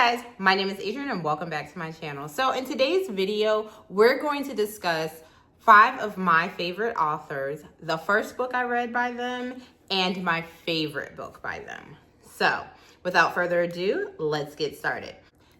guys, my name is Adrienne and welcome back to my channel. So in today's video, we're going to discuss 5 of my favorite authors, the first book I read by them, and my favorite book by them. So without further ado, let's get started.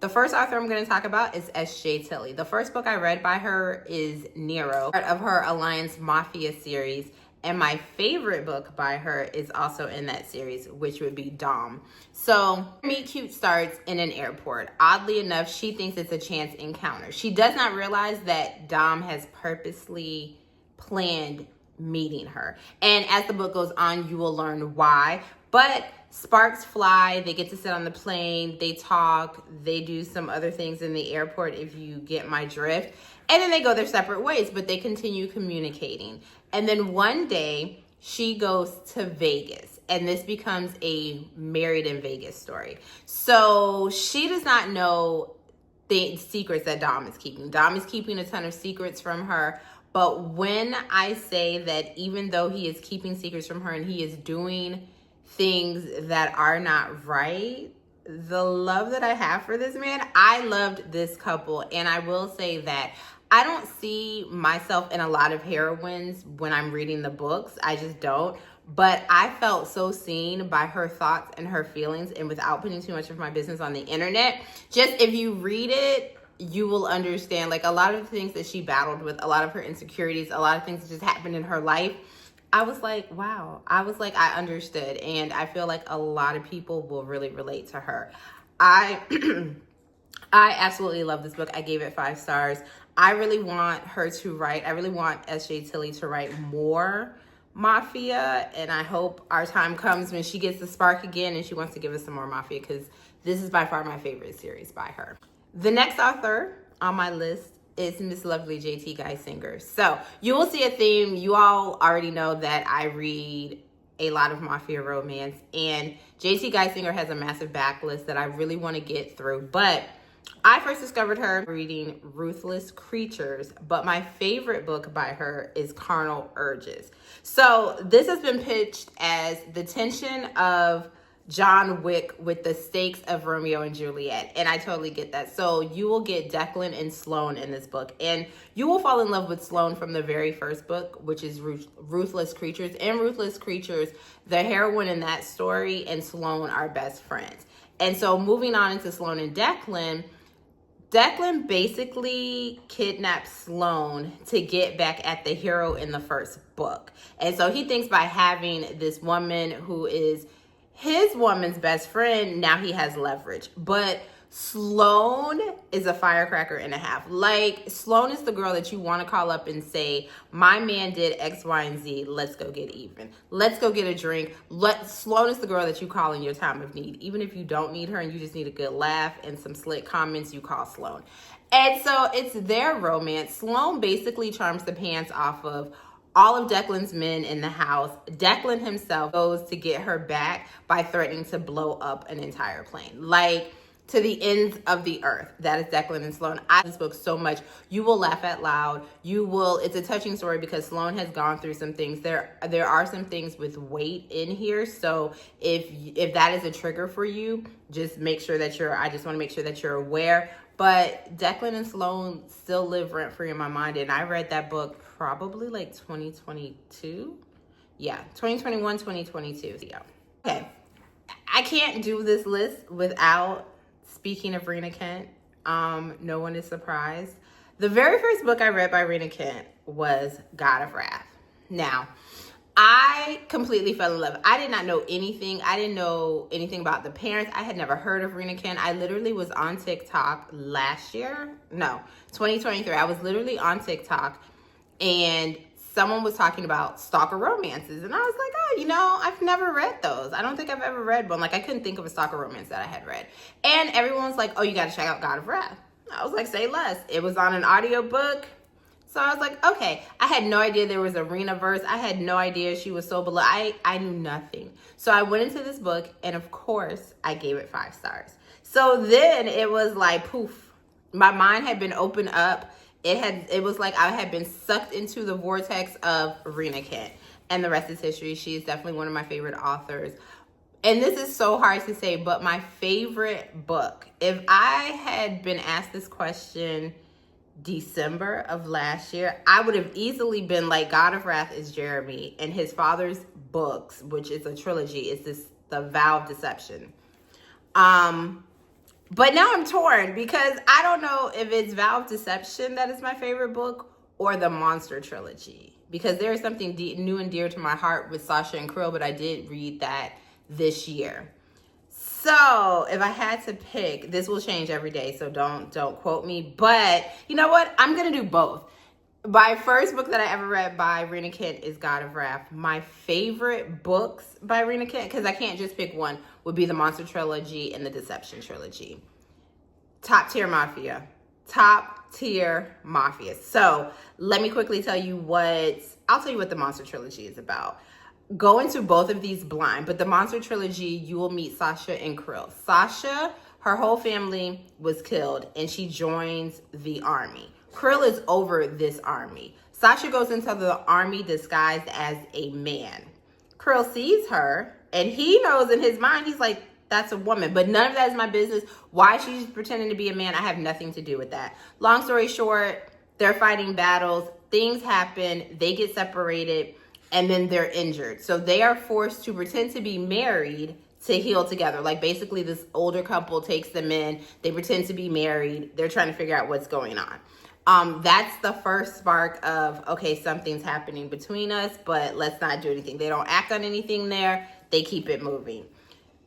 The first author I'm going to talk about is S.J. Tilly. The first book I read by her is Nero, part of her Alliance Mafia series. And my favorite book by her is also in that series, which would be Dom. So, Meet Cute starts in an airport. Oddly enough, she thinks it's a chance encounter. She does not realize that Dom has purposely planned meeting her. And as the book goes on, you will learn why. But sparks fly, they get to sit on the plane, they talk, they do some other things in the airport, if you get my drift. And then they go their separate ways, but they continue communicating. And then one day, she goes to Vegas, and this becomes a Married in Vegas story. So she does not know the secrets that Dom is keeping. Dom is keeping a ton of secrets from her. But when I say that even though he is keeping secrets from her and he is doing things that are not right, the love that I have for this man, I loved this couple. And I will say that I don't see myself in a lot of heroines when I'm reading the books. I just don't. But I felt so seen by her thoughts and her feelings, and without putting too much of my business on the internet, just if you read it, you will understand like a lot of the things that she battled with, a lot of her insecurities, a lot of things that just happened in her life. I was like, wow. I was like, I understood. And I feel like a lot of people will really relate to her. I absolutely love this book. I gave it 5 stars. I really want her to write, I really want S.J. Tilly to write more Mafia. And I hope our time comes when she gets the spark again and she wants to give us some more Mafia, because this is by far my favorite series by her. The next author on my list is Miss Lovely J.T. Geisinger. So you will see a theme. You all already know that I read a lot of mafia romance, and J.T. Geisinger has a massive backlist that I really want to get through. But I first discovered her reading Ruthless Creatures, but my favorite book by her is Carnal Urges. So this has been pitched as the tension of John Wick with the stakes of Romeo and Juliet. And I totally get that. So you will get Declan and Sloane in this book. And you will fall in love with Sloane from the very first book, which is Ruthless Creatures. In Ruthless Creatures, the heroine in that story and Sloane are best friends. And so moving on into Sloane and Declan basically kidnaps Sloane to get back at the hero in the first book. And so he thinks by having this woman who is his woman's best friend, now he has leverage. But Sloane is a firecracker and a half. Like, Sloane is the girl that you want to call up and say, my man did X, Y, and Z. Let's go get even. Let's go get a drink. Sloane is the girl that you call in your time of need. Even if you don't need her and you just need a good laugh and some slick comments, you call Sloane. And so it's their romance. Sloane basically charms the pants off of all of Declan's men in the house. Declan himself goes to get her back by threatening to blow up an entire plane. Like, to the ends of the earth. That is Declan and Sloane. I love this book so much. You will laugh out loud. It's a touching story because Sloane has gone through some things. There are some things with weight in here. So if that is a trigger for you, just make sure that I just want to make sure that you're aware. But Declan and Sloane still live rent-free in my mind. And I read that book probably like 2022. Yeah, 2021, 2022. Yeah. Okay. I can't do this list without speaking of Rena Kent. No one is surprised. The very first book I read by Rena Kent was God of Wrath. Now, I completely fell in love. I did not know anything. I didn't know anything about the parents. I had never heard of Rena Kent. I literally was on TikTok last year. No, 2023. I was literally on TikTok and someone was talking about stalker romances. And I was like, oh, I've never read those. I don't think I've ever read one. Like, I couldn't think of a stalker romance that I had read. And everyone was like, oh, you got to check out God of Wrath. I was like, say less. It was on an audiobook. So I was like, okay. I had no idea there was a Rena-verse. I had no idea she was so beloved. I knew nothing. So I went into this book, and of course, I gave it 5 stars. So then it was like, poof. My mind had been opened up. It was like I had been sucked into the vortex of Rena Kent. And the rest is history. She is definitely one of my favorite authors. and this is so hard to say, but my favorite book, if I had been asked this question December of last year, I would have easily been like, God of Wrath is Jeremy, and his father's books, which is a trilogy, is the Vow of Deception. But now I'm torn because I don't know if it's Vow of Deception that is my favorite book or the Monster Trilogy, because there is something new and dear to my heart with Sasha and Krill, but I did read that this year. So if I had to pick, this will change every day, so don't quote me. But you know what? I'm going to do both. My first book that I ever read by Rena Kent is God of Wrath. My favorite books by Rena Kent, because I can't just pick one, would be the Monster Trilogy and the Deception Trilogy. Top tier mafia. Top tier mafia. So let me quickly tell you I'll tell you what the Monster Trilogy is about. Go into both of these blind, but the Monster Trilogy, you will meet Sasha and Krill. Sasha, her whole family was killed, and she joins the army. Krill is over this army. Sasha goes into the army disguised as a man. Krill sees her, and he knows in his mind, he's like, that's a woman, but none of that is my business. Why she's pretending to be a man, I have nothing to do with that. Long story short, they're fighting battles, things happen, they get separated, and then they're injured. So they are forced to pretend to be married to heal together. Like basically this older couple takes them in, they pretend to be married, they're trying to figure out what's going on. That's the first spark of, okay, something's happening between us, but let's not do anything. They don't act on anything there, they keep it moving.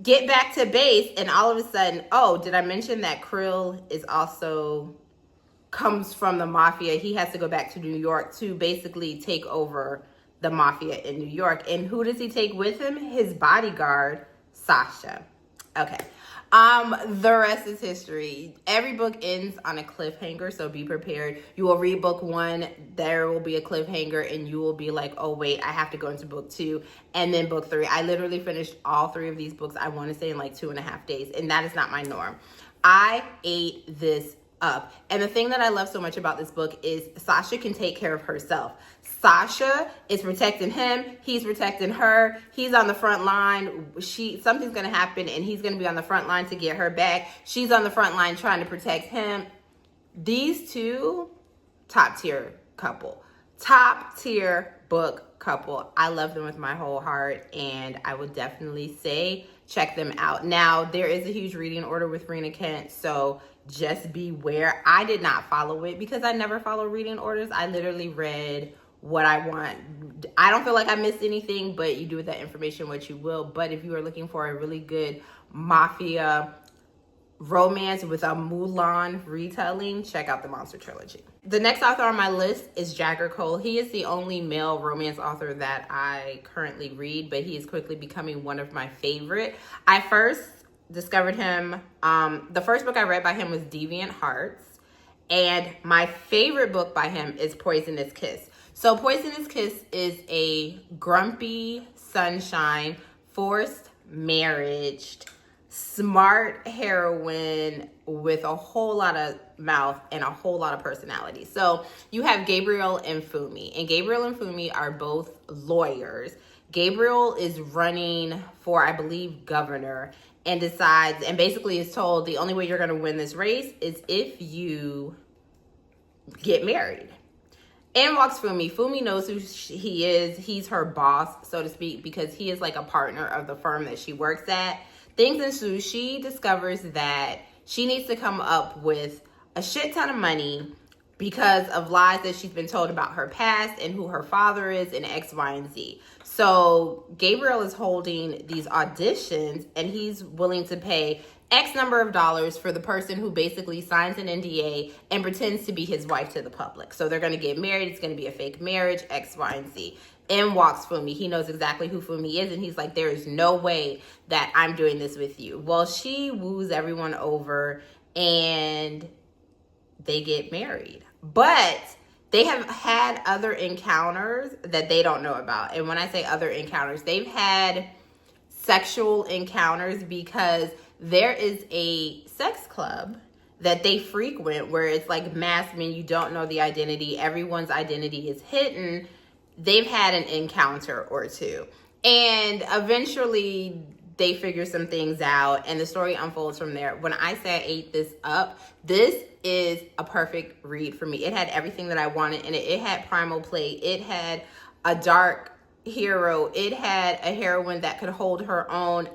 Get back to base, and all of a sudden, oh, did I mention that Krill comes from the mafia? He has to go back to New York to basically take over the mafia in New York. And who does he take with him? His bodyguard, Sasha. Okay. The rest is history. Every book ends on a cliffhanger, so be prepared. You will read book 1, there will be a cliffhanger, and you will be like, oh wait, I have to go into book 2, and then book 3. I literally finished all 3 of these books, I want to say in like 2.5 days, and that is not my norm. I ate this up. And the thing that I love so much about this book is Sasha can take care of herself. Sasha is protecting him, he's protecting her, he's on the front line, something's gonna happen and he's gonna be on the front line to get her back. She's on the front line trying to protect him. These two, top tier couple, top tier book couple. I love them with my whole heart, and I would definitely say check them out. Now, there is a huge reading order with Rena Kent, so just beware. I did not follow it because I never follow reading orders. I literally read what I want. I don't feel like I missed anything, but you do with that information what you will. But if you are looking for a really good mafia romance with a Mulan retelling, check out the Monster Trilogy. The next author on my list is Jagger Cole. He is the only male romance author that I currently read, but he is quickly becoming one of my favorite. I first discovered him, the first book I read by him was Deviant Hearts, and my favorite book by him is Poisonous Kiss. So Poisonous Kiss is a grumpy sunshine, forced marriage, smart heroine with a whole lot of mouth and a whole lot of personality. So you have Gabriel and Fumi, and Gabriel and Fumi are both lawyers. Gabriel is running for, I believe, governor, and decides, and basically is told the only way you're going to win this race is if you get married. In walks Fumi. Fumi knows who he is. He's her boss, so to speak, because he is like a partner of the firm that she works at. Things ensue. She discovers that she needs to come up with a shit ton of money because of lies that she's been told about her past and who her father is and X, Y, and Z. So Gabriel is holding these auditions, and he's willing to pay X number of dollars for the person who basically signs an NDA and pretends to be his wife to the public. So they're going to get married. It's going to be a fake marriage, X, Y, and Z. In walks Fumi. He knows exactly who Fumi is, and he's like, there is no way that I'm doing this with you. Well, she woos everyone over, and they get married. But they have had other encounters that they don't know about. And when I say other encounters, they've had sexual encounters because there is a sex club that they frequent where it's like masked men, you don't know the identity, everyone's identity is hidden. They've had an encounter or two. And eventually they figure some things out and the story unfolds from there. When I say I ate this up, this is a perfect read for me. It had everything that I wanted in it. It had primal play. It had a dark hero. It had a heroine that could hold her own.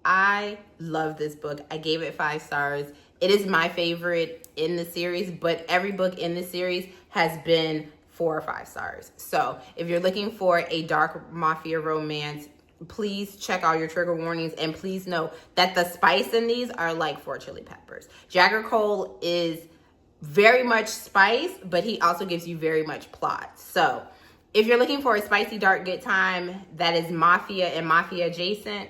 I love this book. I gave it 5 stars. It is my favorite in the series, but every book in the series has been 4 or 5 stars. So if you're looking for a dark mafia romance, please check all your trigger warnings, and please know that the spice in these are like 4 chili peppers. Jagger Cole is very much spice, but he also gives you very much plot. So if you're looking for a spicy, dark, good time that is mafia and mafia adjacent,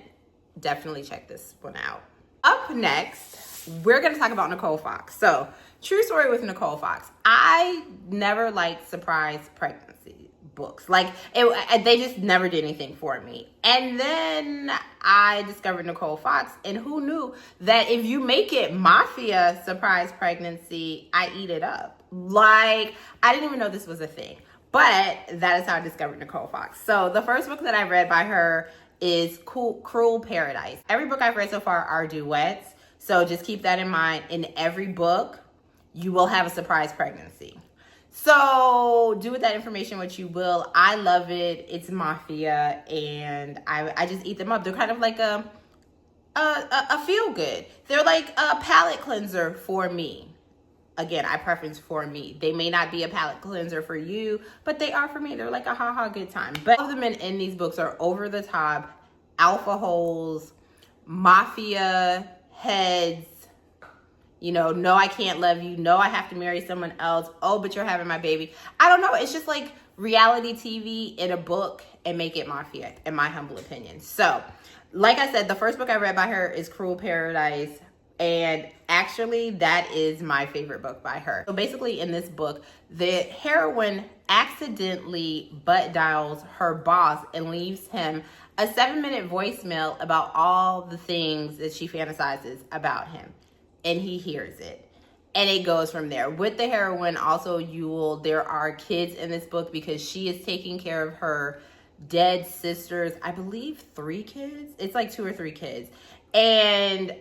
definitely check this one out. Up next, we're going to talk about Nicole Fox. So, true story with Nicole Fox. I never liked surprise pregnancy books. Like, they just never did anything for me. And then I discovered Nicole Fox, and who knew that if you make it mafia surprise pregnancy, I eat it up. Like, I didn't even know this was a thing. But that is how I discovered Nicole Fox. So, the first book that I read by her is Cruel Paradise. Every book I've read so far are duets. So just keep that in mind. In every book, you will have a surprise pregnancy. So do with that information what you will. I love it. It's mafia, and I just eat them up. They're kind of like a feel good. They're like a palate cleanser for me. Again, I preference for me. They may not be a palate cleanser for you, but they are for me. They're like a ha-ha good time. But all of the men in these books are over the top, alpha holes, mafia heads, you know, no, I can't love you. No, I have to marry someone else. Oh, but you're having my baby. I don't know. It's just like reality TV in a book, and make it mafia, in my humble opinion. So, like I said, the first book I read by her is Cruel Paradise. And actually, that is my favorite book by her. So basically, in this book, the heroine accidentally butt dials her boss and leaves him a 7-minute voicemail about all the things that she fantasizes about him. And he hears it. And it goes from there. With the heroine, also, there are kids in this book because she is taking care of her dead sister's, I believe, 3 kids. It's like 2 or 3 kids. And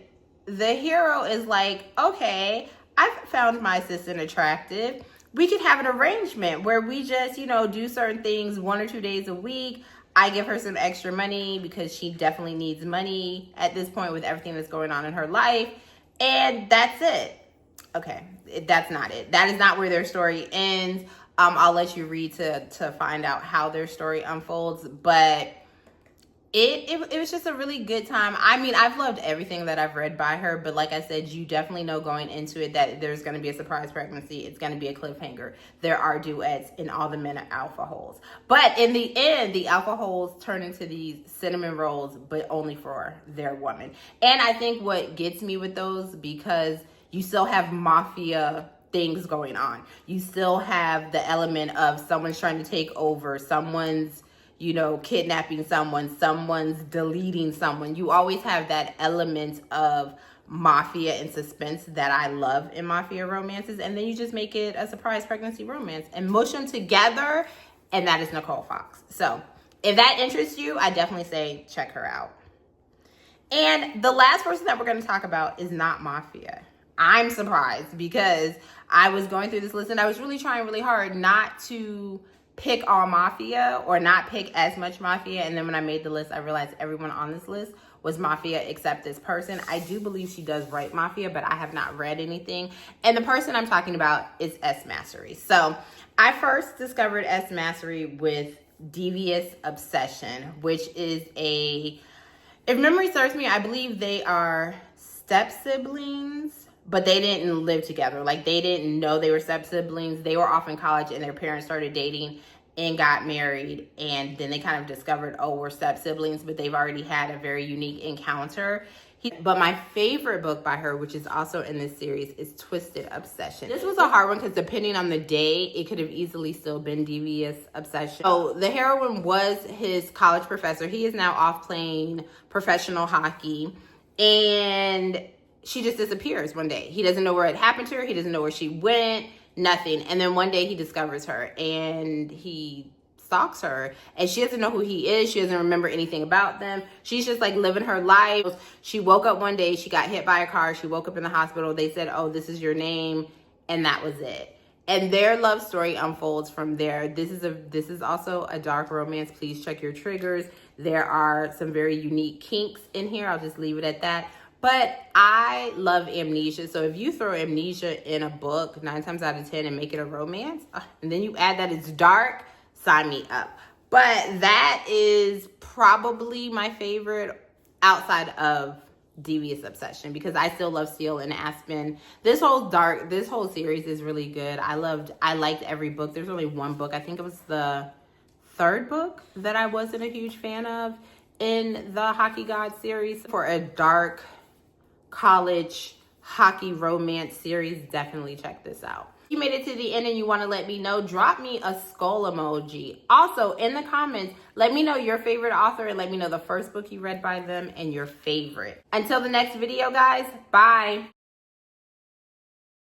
the hero is like, okay, I've found my assistant attractive. We could have an arrangement where we just, you know, do certain things 1 or 2 days a week. I give her some extra money because she definitely needs money at this point with everything that's going on in her life. And that's it. Okay, that's not it. That is not where their story ends. I'll let you read to find out how their story unfolds. But it was just a really good time. I mean, I've loved everything that I've read by her, but like I said, you definitely know going into it that there's going to be a surprise pregnancy. It's going to be a cliffhanger. There are duets, and all the men are alpha holes. But in the end, the alpha holes turn into these cinnamon rolls, but only for their woman. And I think what gets me with those, because you still have mafia things going on. You still have the element of someone's trying to take over, someone's, you know, kidnapping someone's deleting someone. You always have that element of mafia and suspense that I love in mafia romances. And then you just make it a surprise pregnancy romance and mush them together. And that is Nicole Fox. So if that interests you, I definitely say check her out. And the last person that we're going to talk about is not mafia. I'm surprised because I was going through this list and I was really trying really hard not to pick all mafia or not pick as much mafia. And then when I made the list, I realized everyone on this list was mafia except this person. I do believe she does write mafia, but I have not read anything. And the person I'm talking about is S. Massery. So I first discovered S. Massery with Devious Obsession, which is if memory serves me, I believe they are step siblings, but they didn't live together. Like, they didn't know they were step-siblings. They were off in college, and their parents started dating and got married. And then they kind of discovered, oh, we're step-siblings, but they've already had a very unique encounter. But my favorite book by her, which is also in this series, is Twisted Obsession. This was a hard one because depending on the day, it could have easily still been Devious Obsession. So the heroine was his college professor. He is now off playing professional hockey. And she just disappears one day. He doesn't know where it happened to her. He doesn't know where she went, nothing. And then one day he discovers her and he stalks her, and she doesn't know who he is. She doesn't remember anything about them. She's just like living her life. She woke up one day, she got hit by a car. She woke up in the hospital. They said, oh, this is your name. And that was it. And their love story unfolds from there. This is also a dark romance. Please check your triggers. There are some very unique kinks in here. I'll just leave it at that. But I love Amnesia. So if you throw Amnesia in a book 9 times out of 10 and make it a romance, and then you add that it's dark, sign me up. But that is probably my favorite outside of Devious Obsession, because I still love Seal and Aspen. This whole series is really good. I liked every book. There's only one book, I think it was the 3rd book, that I wasn't a huge fan of in the Hockey God series. For a dark college hockey romance series, definitely check this out. If you made it to the end and you want to let me know, drop me a skull emoji. Also, in the comments, let me know your favorite author and let me know the first book you read by them and your favorite. Until the next video, guys, bye.